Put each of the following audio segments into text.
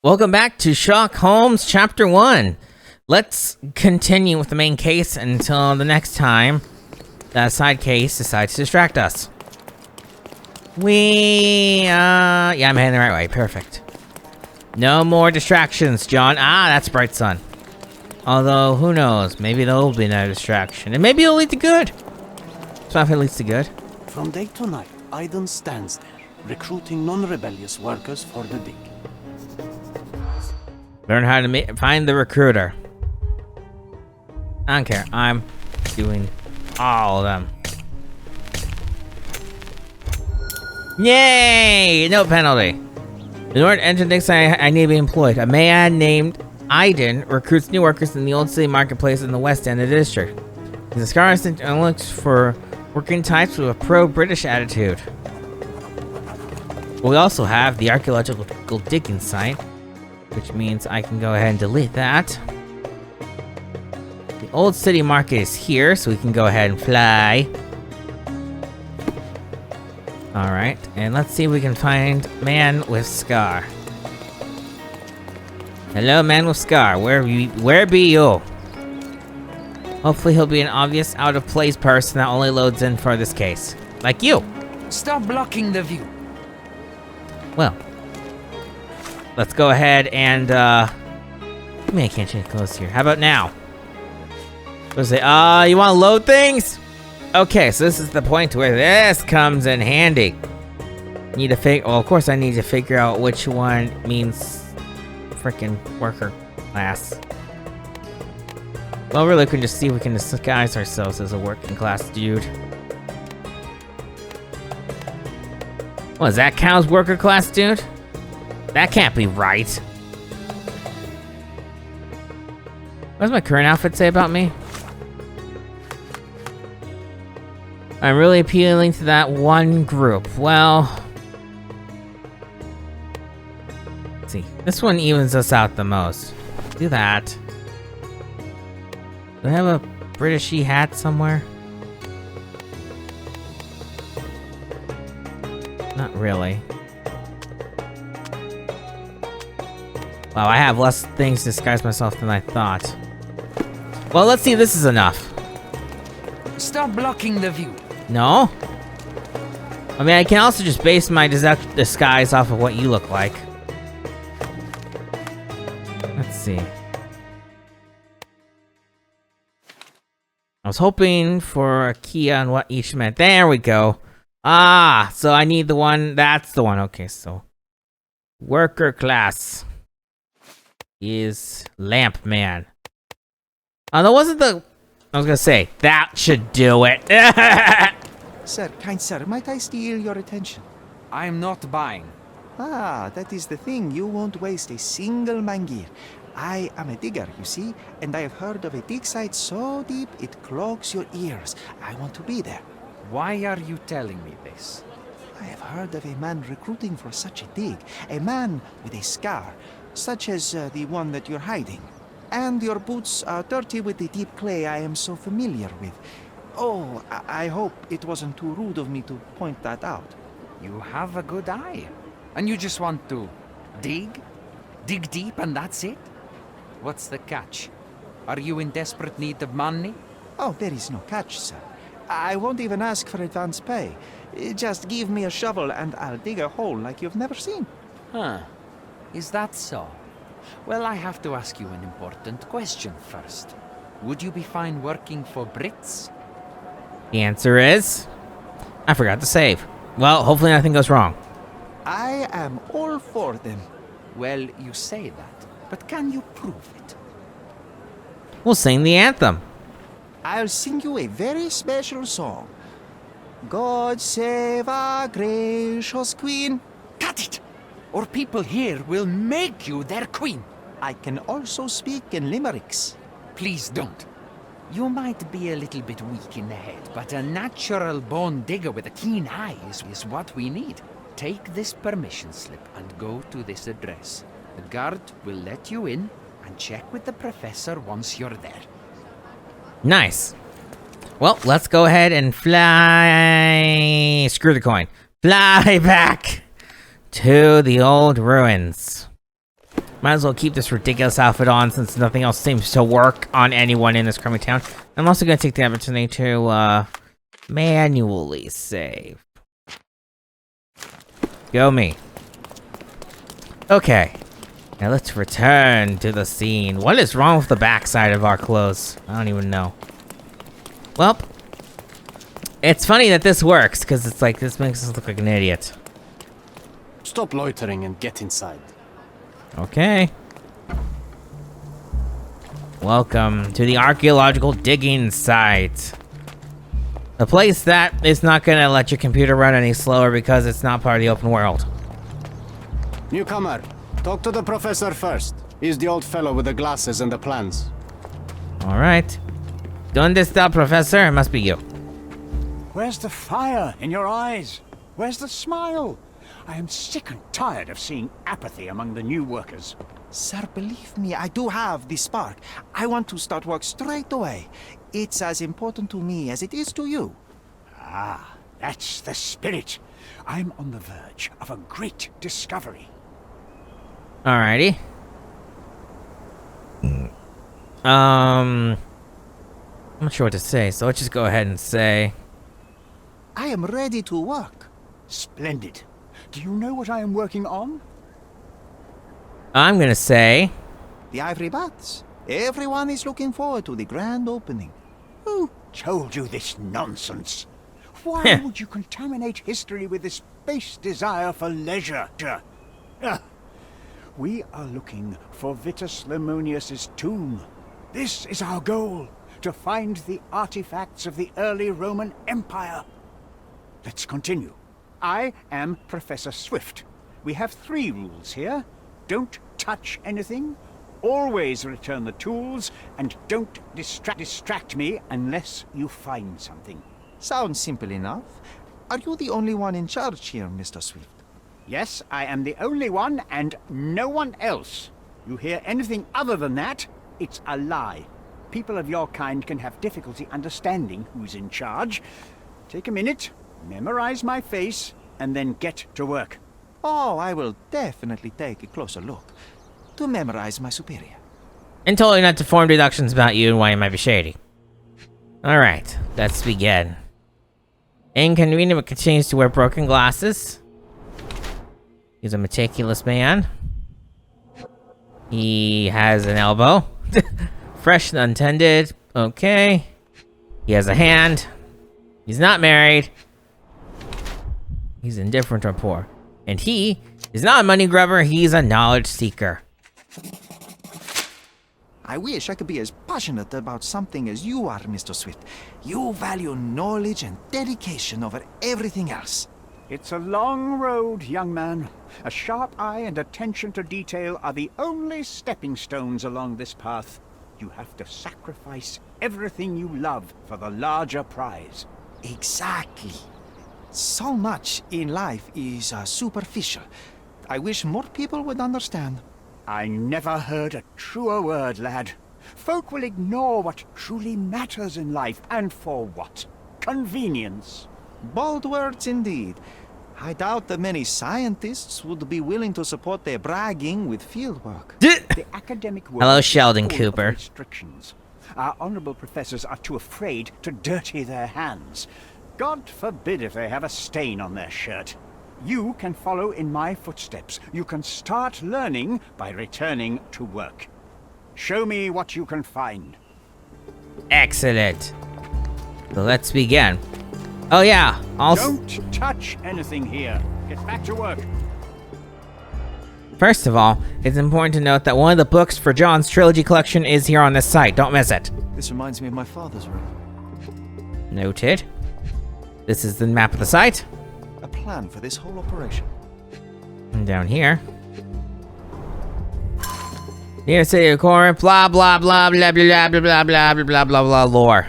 Welcome back to Sherlock Holmes Chapter 1. Let's continue with the main case until the next time that side case decides to distract us. Yeah, I'm heading the right way. Perfect. No more distractions, John. That's Bright Sun. Although, who knows? Maybe there'll be no distraction. And maybe it'll lead to good. So if it leads to good. From day to night, Aiden stands there, recruiting non-rebellious workers for the dig. Learn how to find the recruiter. I don't care. I'm doing all of them. Yay! No penalty. In order to enter the next I need to be employed. A man named Aiden recruits new workers in the old city marketplace in the west end of the district. He's a scholar and looks for working types with a pro-British attitude. We also have the archaeological digging site, which means I can go ahead and delete that. The old city market is here, so we can go ahead and fly. Alright, and let's see if we can find Man with Scar. Hello, Man with Scar. Where be you? Hopefully he'll be an obvious out-of-place person that only loads in for this case. Like you! Stop blocking the view. Well, let's go ahead and, I mean, I can't change clothes here. How about now? Let's say, you want to load things? Okay, so this is the point where this comes in handy. Need to well, of course I need to figure out which one means freaking worker class. Well, really, we can just see if we can disguise ourselves as a working class dude. What, does that count as worker class dude? That can't be right. What does my current outfit say about me? I'm really appealing to that one group. Well, let's see. This one evens us out the most. Do that. Do I have a Britishy hat somewhere? Not really. Wow, I have less things to disguise myself than I thought. Well, let's see if this is enough. Stop blocking the view. No? I mean, I can also just base my disguise off of what you look like. Let's see. I was hoping for a key on what each meant. There we go. So I need the one. That's the one. Okay, so worker class is Lamp Man. Oh, that wasn't the... I was gonna say, that should do it. Sir, kind sir, might I steal your attention? I am not buying. That is the thing. You won't waste a single mangear. I am a digger, you see, and I have heard of a dig site so deep it clogs your ears. I want to be there. Why are you telling me this? I have heard of a man recruiting for such a dig. A man with a scar, such as the one that you're hiding. And your boots are dirty with the deep clay I am so familiar with. Oh, I hope it wasn't too rude of me to point that out. You have a good eye. And you just want to dig? Dig deep and that's it? What's the catch? Are you in desperate need of money? Oh, there is no catch, sir. I won't even ask for advance pay. Just give me a shovel and I'll dig a hole like you've never seen. Huh. Is that so? Well, I have to ask you an important question first. Would you be fine working for Brits? The answer is... I forgot to save. Well, hopefully nothing goes wrong. I am all for them. Well, you say that, but can you prove it? We'll sing the anthem. I'll sing you a very special song. God save our gracious queen. Cut it! Or people here will make you their queen. I can also speak in limericks. Please don't. You might be a little bit weak in the head, but a natural-born digger with a keen eye is what we need. Take this permission slip and go to this address. The guard will let you in and check with the professor once you're there. Nice. Well, let's go ahead and fly... Screw the coin. Fly back to the old ruins. Might as well keep this ridiculous outfit on since nothing else seems to work on anyone in this crummy town. I'm also gonna take the opportunity to manually save. Go me. Okay. Now let's return to the scene. What is wrong with the backside of our clothes? I don't even know. Well, it's funny that this works, because it's like, this makes us look like an idiot. Stop loitering and get inside. Okay. Welcome to the archaeological digging site. A place that is not gonna let your computer run any slower because it's not part of the open world. Newcomer, talk to the professor first. He's the old fellow with the glasses and the plans. Alright. ¿Dónde está, Professor? It must be you. Where's the fire in your eyes? Where's the smile? I am sick and tired of seeing apathy among the new workers. Sir, believe me, I do have the spark. I want to start work straight away. It's as important to me as it is to you. Ah, that's the spirit. I'm on the verge of a great discovery. Alrighty. I'm not sure what to say, so let's just go ahead and say... I am ready to work. Splendid. Do you know what I am working on? I'm gonna say... The ivory bats. Everyone is looking forward to the grand opening. Who told you this nonsense? Why would you contaminate history with this base desire for leisure? We are looking for Vitus Lemonius's tomb. This is our goal, to find the artifacts of the early Roman Empire. Let's continue. I am Professor Swift. We have 3 rules here. Don't touch anything, always return the tools, and don't distract me unless you find something. Sounds simple enough. Are you the only one in charge here, Mr. Swift? Yes, I am the only one and no one else. You hear anything other than that, it's a lie. People of your kind can have difficulty understanding who's in charge. Take a minute, memorize my face, and then get to work. Oh, I will definitely take a closer look to memorize my superior. And totally not to form deductions about you and why you might be shady. Alright, let's begin. Inconvenient but continues to wear broken glasses. He's a meticulous man. He has an elbow. Fresh and untended. Okay. He has a hand. He's not married. He's indifferent or poor. And he is not a money grubber, he's a knowledge seeker. I wish I could be as passionate about something as you are, Mr. Swift. You value knowledge and dedication over everything else. It's a long road, young man. A sharp eye and attention to detail are the only stepping stones along this path. You have to sacrifice everything you love for the larger prize. Exactly. So much in life is superficial. I wish more people would understand. I never heard a truer word, lad. Folk will ignore what truly matters in life, and for what? Convenience. Bold words indeed. I doubt that many scientists would be willing to support their bragging with fieldwork. The academic world Hello, is Sheldon full Cooper. of restrictions. Our honorable professors are too afraid to dirty their hands. God forbid if they have a stain on their shirt. You can follow in my footsteps. You can start learning by returning to work. Show me what you can find. Excellent. So let's begin. Oh yeah, also... Don't touch anything here. Get back to work. First of all, it's important to note that one of the books for John's trilogy collection is here on this site. Don't miss it. This reminds me of my father's room. Noted. This is the map of the site. A plan for this whole operation. And down here. Near City of Corinth, blah blah blah blah blah blah blah blah blah blah blah blah lore.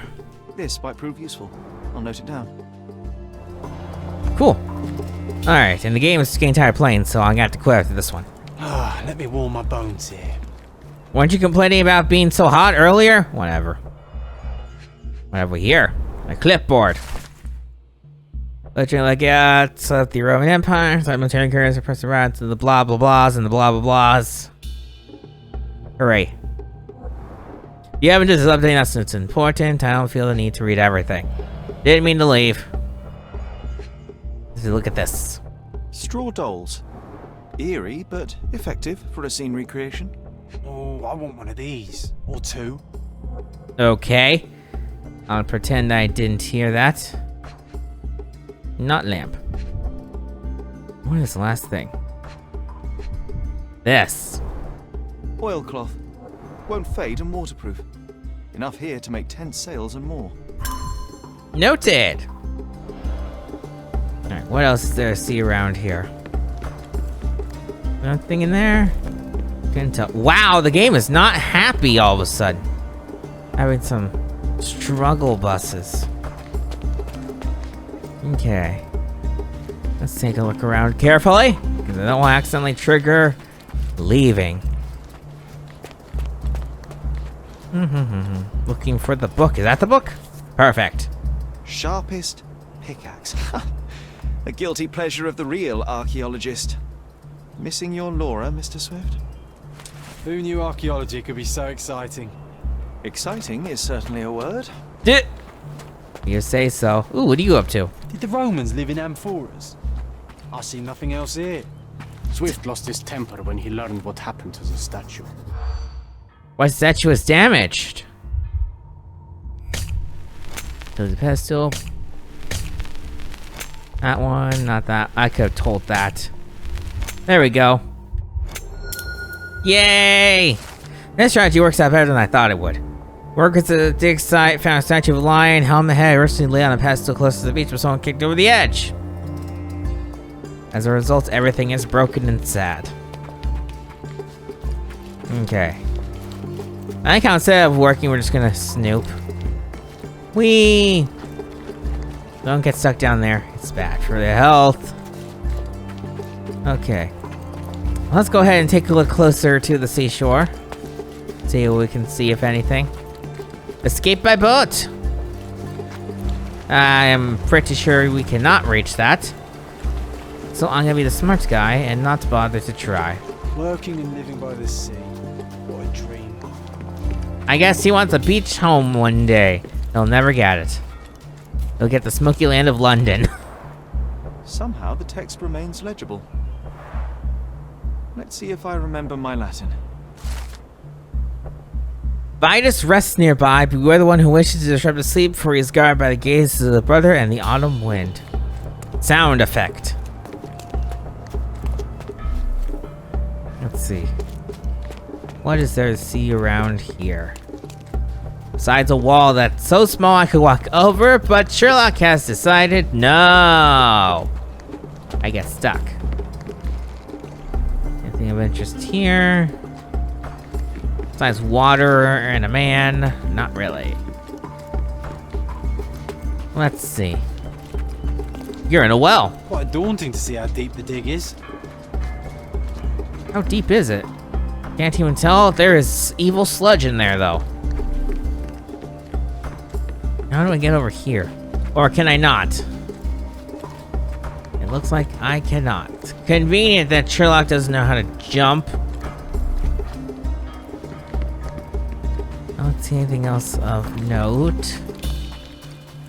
This might prove useful. I'll note it down. Cool. Alright, and the game is getting tired of playing, so I'm gonna have to quit after this one. Let me warm my bones here. Weren't you complaining about being so hot earlier? Whatever. What have we here? A clipboard. Literally like, yeah, it's the Roman Empire, so military currency, press the right to the blah blah blahs and the blah blah blahs. Hooray. You haven't just updated us. It's important. I don't feel the need to read everything. Didn't mean to leave. Look at this. Straw dolls. Eerie, but effective for a scene recreation. Oh, I want one of these. Or two. Okay. I'll pretend I didn't hear that. Not lamp. What is the last thing? This. Oilcloth. Won't fade and waterproof. Enough here to make 10 sails and more. Noted. Alright, what else is there to see around here? Nothing in there? Couldn't tell. Wow, the game is not happy all of a sudden. Having some struggle buses. Okay. Let's take a look around carefully, because I don't want to accidentally trigger leaving. Looking for the book. Is that the book? Perfect. Sharpest pickaxe. A guilty pleasure of the real archaeologist. Missing your Laura, Mr. Swift? Who knew archaeology could be so exciting? Exciting is certainly a word. You say so. Ooh, what are you up to? Did the Romans live in amphoras? I see nothing else here. Swift lost his temper when he learned what happened to the statue. Why statue is damaged? There's a pedestal. That one, not that. I could have told that. There we go. Yay! This strategy works out better than I thought it would. Workers at the dig site found a statue of a lion, helmet head, recently lay on a pedestal close to the beach, but someone kicked over the edge. As a result, everything is broken and sad. Okay. I think instead of working, we're just gonna snoop. Whee! Don't get stuck down there. It's bad for the health. Okay. Let's go ahead and take a look closer to the seashore. See what we can see, if anything. Escape by boat! I am pretty sure we cannot reach that. So I'm gonna be the smart guy and not bother to try. Working and living by the sea. What a dream. I guess he wants a beach home one day. He'll never get it. He'll get the smoky land of London. Somehow the text remains legible. Let's see if I remember my Latin. Vitus rests nearby. Beware the one who wishes to disrupt his sleep, for he is guarded by the gazes of the brother and the autumn wind. Sound effect. Let's see. What is there to see around here? Besides a wall that's so small I could walk over, but Sherlock has decided no. I get stuck. Anything of interest here? Besides water and a man, not really. Let's see. You're in a well. Quite daunting to see how deep the dig is. How deep is it? Can't even tell. There is evil sludge in there, though. How do I get over here? Or can I not? It looks like I cannot. Convenient that Sherlock doesn't know how to jump. I don't see anything else of note.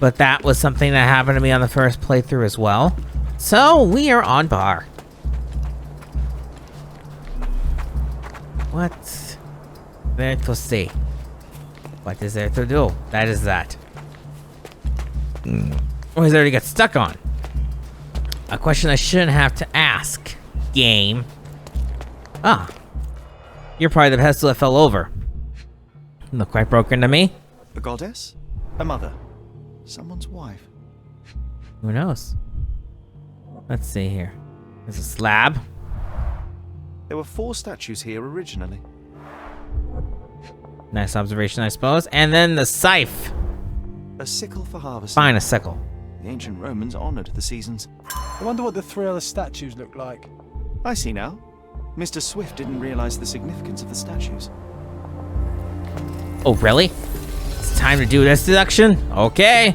But that was something that happened to me on the first playthrough as well. So, we are on par. What's there to see? What is there to do? That is that. What is there to get stuck on? A question I shouldn't have to ask. Game. Ah. You're probably the pedestal that fell over. You look quite broken to me. A goddess? A mother? Someone's wife? Who knows? Let's see here. There's a slab. There were 4 statues here originally. Nice observation, I suppose. And then the scythe. A sickle for harvesting. Fine, a sickle. The ancient Romans honored the seasons. I wonder what the 3 other statues look like. I see now. Mr. Swift didn't realize the significance of the statues. Oh, really? It's time to do this deduction? Okay.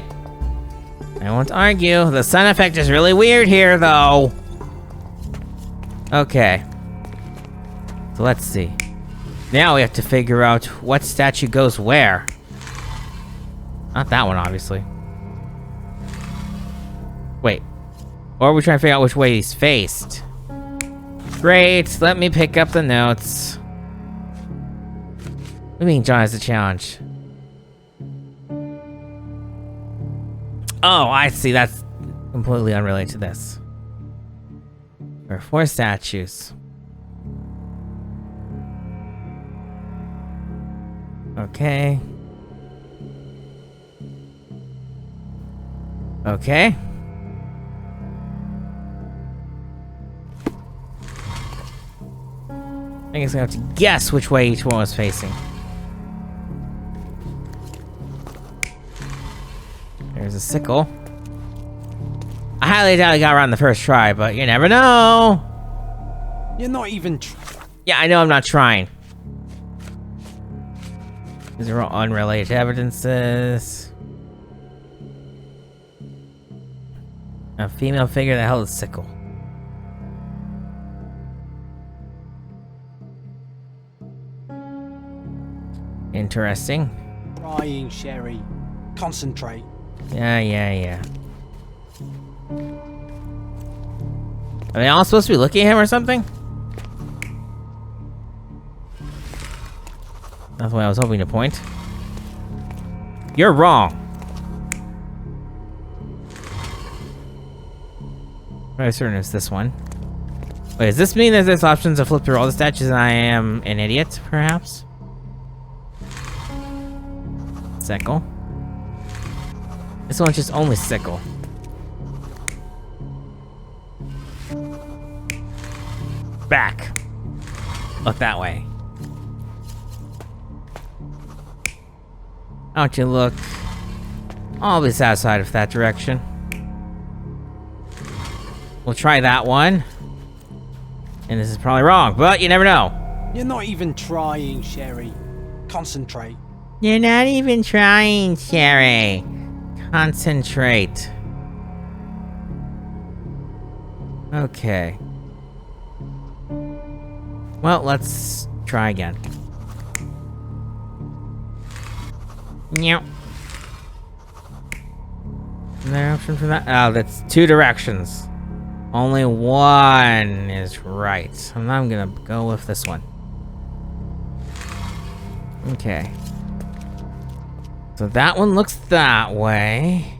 I won't argue. The sun effect is really weird here, though. Okay. So let's see. Now we have to figure out what statue goes where. Not that one, obviously. Wait. Or we're trying to figure out which way he's faced. Great, let me pick up the notes. What do you mean John has a challenge? Oh, I see, that's completely unrelated to this. There are 4 statues. Okay. Okay. I guess I have to guess which way each one was facing. There's a sickle. I highly doubt I got around the first try, but you never know. You're not even Yeah, I know I'm not trying. These are all unrelated evidences. A female figure that held a sickle. Interesting. trying, Sherry. Concentrate. Yeah. Are they all supposed to be looking at him or something? That's what I was hoping to point. You're wrong. I'm certain it's this one. Wait, does this mean that there's options to flip through all the statues and I am an idiot, perhaps? Sickle. This one's just only sickle. Back. Look that way. Why don't you look? I'll be satisfied with that direction. We'll try that one. And this is probably wrong, but you never know. You're not even trying, Sherry. Concentrate. You're not even trying, Sherry. Concentrate. Okay. Well, let's try again. Meow. Is there an option for that? Oh, that's 2 directions. Only one is right. And I'm gonna go with this one. Okay. So that one looks that way.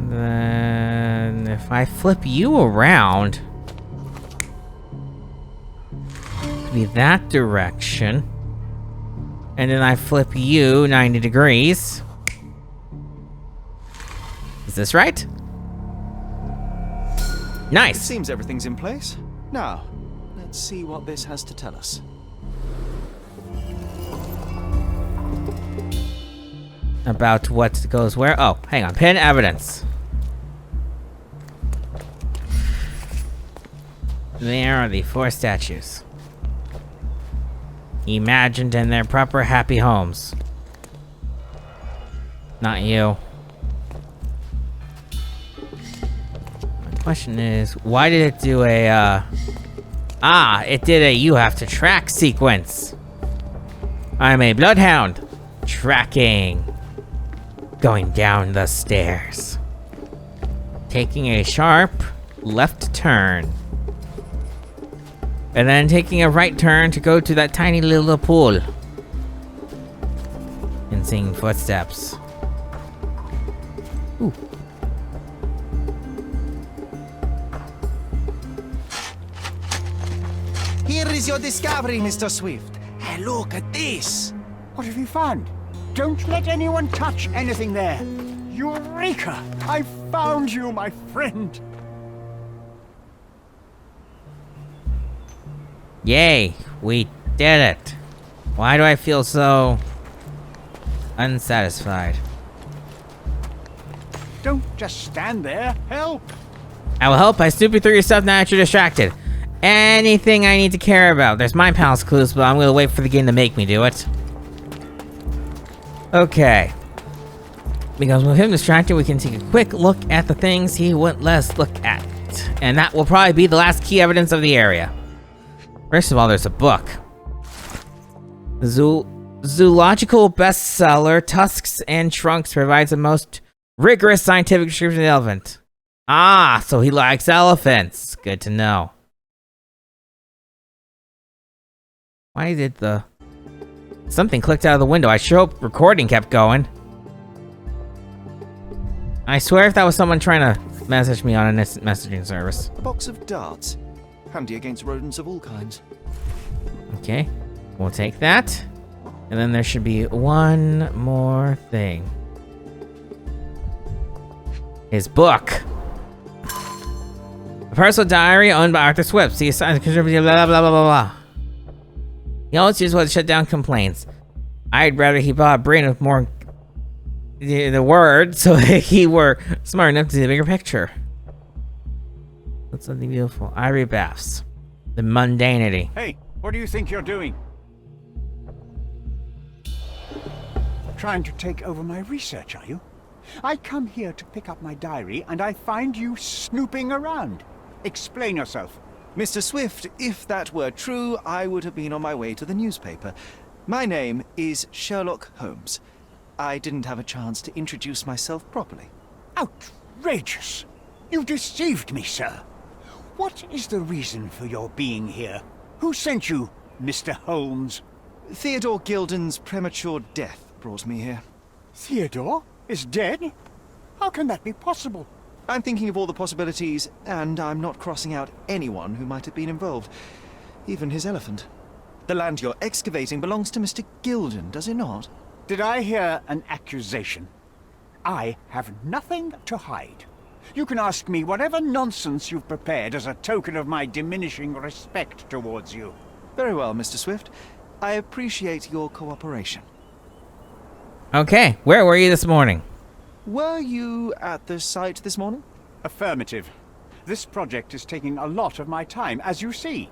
Then if I flip you around, it'd be that direction. And then I flip you 90 degrees. Is this right? It Nice. seems everything's in place. Now, let's see what this has to tell us. About what goes where? Oh, hang on. Pin evidence. There are the 4 statues. Imagined in their proper happy homes. Not you. My question is, why did it do a, it did a you have to track sequence. I'm a bloodhound. Tracking. Going down the stairs. Taking a sharp left turn. And then taking a right turn to go to that tiny little pool. And seeing footsteps. Ooh. Here is your discovery, Mr. Swift. Hey, look at this. What have you found? Don't let anyone touch anything there. Eureka! I found you, my friend. Yay, we did it. Why do I feel so unsatisfied? Don't just stand there. Help! I will help by snooping through your stuff now that you're distracted. Anything I need to care about. There's my palace clues, but I'm gonna wait for the game to make me do it. Okay. Because with him distracted, we can take a quick look at the things he wouldn't let us look at. And that will probably be the last key evidence of the area. First of all, there's a book. Zoological bestseller Tusks and Trunks provides the most rigorous scientific description of the elephant. Ah, so he likes elephants. Good to know. Why did the... Something clicked out of the window. I sure hope recording kept going. I swear if that was someone trying to message me on an instant messaging service. A box of darts. Handy against rodents of all kinds. Okay, we'll take that. And then there should be one more thing. His book. A personal diary owned by Arthur Swift. See, blah, blah, blah, blah, blah. He always uses what to shut down complaints. I'd rather he bought a brain with more the word so he were smart enough to see the bigger picture. That's something beautiful. Ivory baths. The mundanity. Hey, what do you think you're doing? Trying to take over my research, are you? I come here to pick up my diary, and I find you snooping around. Explain yourself. Mr. Swift, if that were true, I would have been on my way to the newspaper. My name is Sherlock Holmes. I didn't have a chance to introduce myself properly. Outrageous! You deceived me, sir. What is the reason for your being here? Who sent you, Mr. Holmes? Theodore Gilden's premature death brought me here. Theodore is dead? How can that be possible? I'm thinking of all the possibilities, and I'm not crossing out anyone who might have been involved. Even his elephant. The land you're excavating belongs to Mr. Gilden, does it not? Did I hear an accusation? I have nothing to hide. You can ask me whatever nonsense you've prepared as a token of my diminishing respect towards you. Very well, Mr. Swift. I appreciate your cooperation. Okay, where were you this morning? Were you at the site this morning? Affirmative. This project is taking a lot of my time, as you see.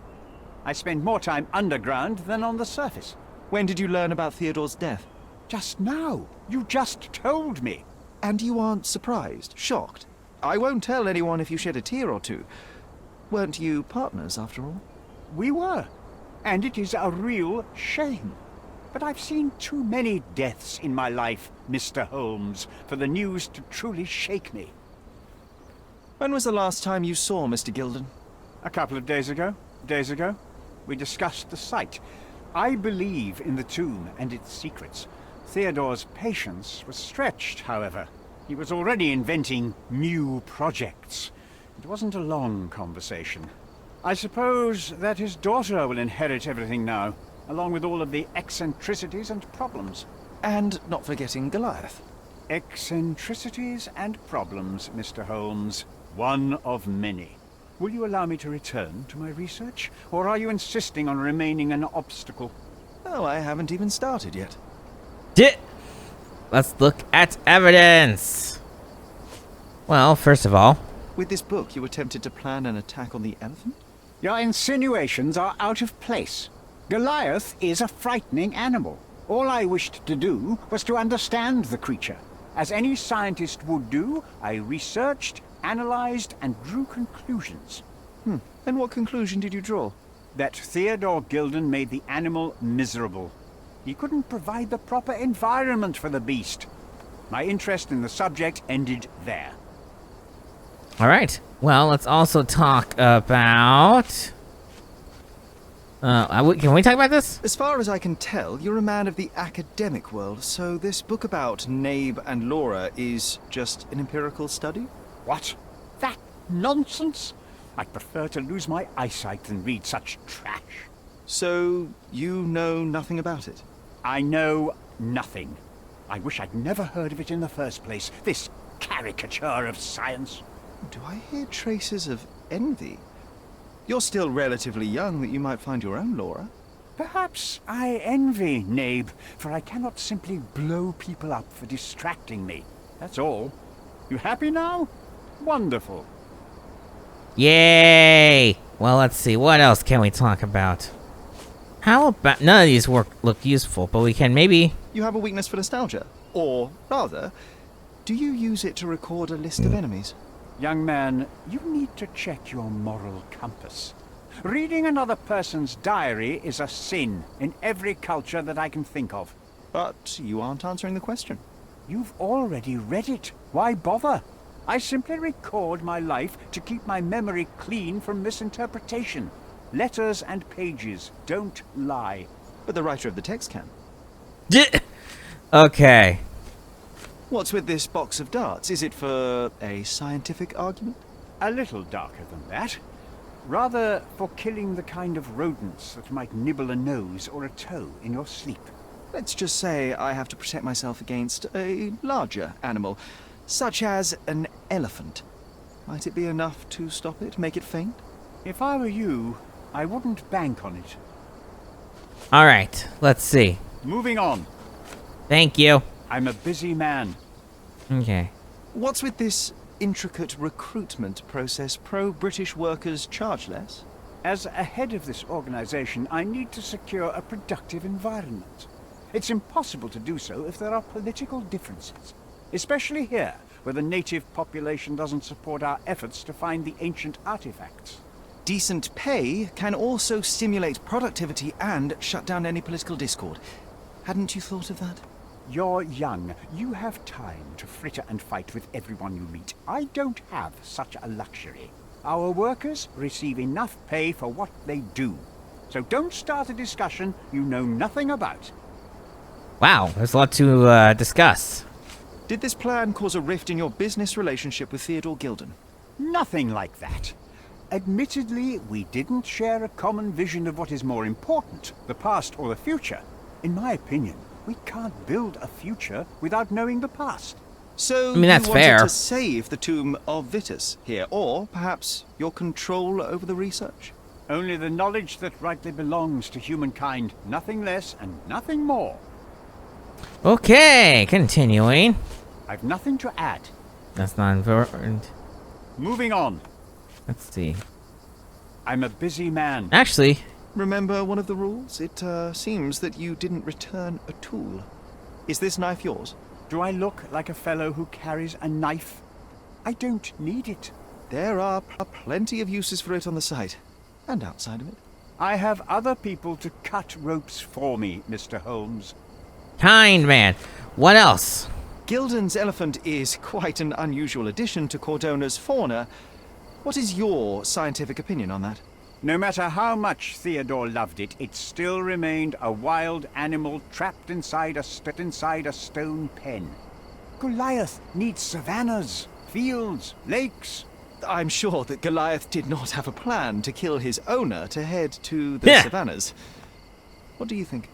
I spend more time underground than on the surface. When did you learn about Theodore's death? Just now. You just told me. And you aren't surprised, shocked? I won't tell anyone if you shed a tear or two. Weren't you partners, after all? We were. And it is a real shame. But I've seen too many deaths in my life, Mr. Holmes, for the news to truly shake me. When was the last time you saw Mr. Gilden? A couple of days ago. We discussed the site. I believe in the tomb and its secrets. Theodore's patience was stretched, however. He was already inventing new projects. It wasn't a long conversation. I suppose that his daughter will inherit everything now, along with all of the eccentricities and problems. And not forgetting Goliath. Eccentricities and problems, Mr. Holmes. One of many. Will you allow me to return to my research, or are you insisting on remaining an obstacle? Oh, I haven't even started yet. Let's look at evidence. Well, first of all... With this book, you attempted to plan an attack on the elephant? Your insinuations are out of place. Goliath is a frightening animal. All I wished to do was to understand the creature. As any scientist would do, I researched, analyzed, and drew conclusions. And what conclusion did you draw? That Theodore Gilden made the animal miserable. He couldn't provide the proper environment for the beast. My interest in the subject ended there. All right. Well, let's also talk about... can we talk about this? As far as I can tell, you're a man of the academic world, so this book about Nabe and Laura is just an empirical study? What? That nonsense? I'd prefer to lose my eyesight than read such trash. So, you know nothing about it? I know nothing. I wish I'd never heard of it in the first place, this caricature of science. Do I hear traces of envy? You're still relatively young that you might find your own Laura. Perhaps I envy Nabe, for I cannot simply blow people up for distracting me. That's all. You happy now? Wonderful. Yay! Well, let's see. What else can we talk about? How about... None of these look useful, but we can maybe... You have a weakness for nostalgia? Or, rather, do you use it to record a list of enemies? Young man, you need to check your moral compass. Reading another person's diary is a sin in every culture that I can think of. But you aren't answering the question. You've already read it. Why bother? I simply record my life to keep my memory clean from misinterpretation. Letters and pages don't lie. But the writer of the text can. Okay. What's with this box of darts? Is it for a scientific argument? A little darker than that. Rather for killing the kind of rodents that might nibble a nose or a toe in your sleep. Let's just say I have to protect myself against a larger animal, such as an elephant. Might it be enough to stop it, make it faint? If I were you, I wouldn't bank on it. All right. Let's see. Moving on. Thank you. I'm a busy man. Okay. What's with this intricate recruitment process? Pro-British workers charge less? As a head of this organization, I need to secure a productive environment. It's impossible to do so if there are political differences. Especially here, where the native population doesn't support our efforts to find the ancient artifacts. Decent pay can also stimulate productivity and shut down any political discord. Hadn't you thought of that? You're young. You have time to fritter and fight with everyone you meet. I don't have such a luxury. Our workers receive enough pay for what they do. So don't start a discussion you know nothing about. Wow, there's a lot to discuss. Did this plan cause a rift in your business relationship with Theodore Gilden? Nothing like that. Admittedly, we didn't share a common vision of what is more important, the past or the future. In my opinion, we can't build a future without knowing the past. So I mean, that's you wanted fair. to save the tomb of Vitus here, or perhaps your control over the research? Only the knowledge that rightly belongs to humankind, nothing less and nothing more. Okay, continuing. I've nothing to add. That's not important. Moving on. Let's see. I'm a busy man. Actually, Remember one of the rules? It seems that you didn't return a tool. Is this knife yours? Do I look like a fellow who carries a knife? I don't need it. There are plenty of uses for it on the site, and outside of it. I have other people to cut ropes for me, Mr. Holmes. kind man. What else? Gilden's elephant is quite an unusual addition to Cordona's fauna. What is your scientific opinion on that? No matter how much Theodore loved it, it still remained a wild animal trapped inside a stone pen. Goliath needs savannas, fields, lakes. I'm sure that Goliath did not have a plan to kill his owner to head to the savannas. What do you think?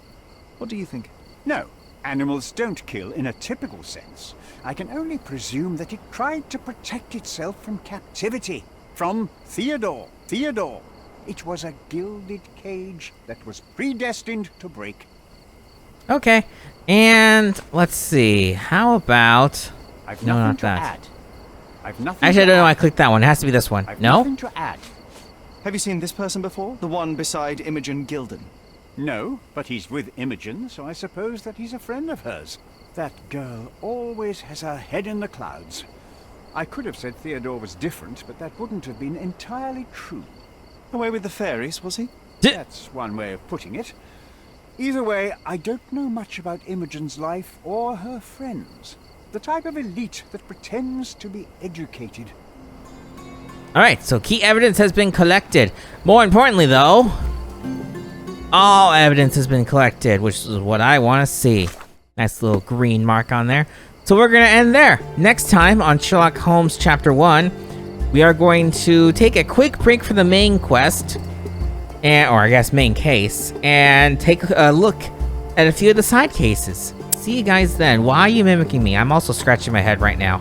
What do you think? No, animals don't kill in a typical sense. I can only presume that it tried to protect itself from captivity. From Theodore. It was a gilded cage that was predestined to break. Okay, and let's see. How about? I've No, nothing not to that. add. I've nothing Actually, I to don't know. I add. clicked that one. It has to be this one. I've No? nothing to add. Have you seen this person before? The one beside Imogen Gilden? No, but he's with Imogen, so I suppose that he's a friend of hers. That girl always has her head in the clouds. I could have said Theodore was different, but that wouldn't have been entirely true. Away with the fairies, was he? That's one way of putting it. Either way, I don't know much about Imogen's life or her friends. The type of elite that pretends to be educated. Alright, so key evidence has been collected. More importantly, though, all evidence has been collected, which is what I want to see. Nice little green mark on there. So we're going to end there. Next time on Sherlock Holmes Chapter 1, we are going to take a quick break for the main quest, or I guess main case, and take a look at a few of the side cases. See you guys then. Why are you mimicking me? I'm also scratching my head right now.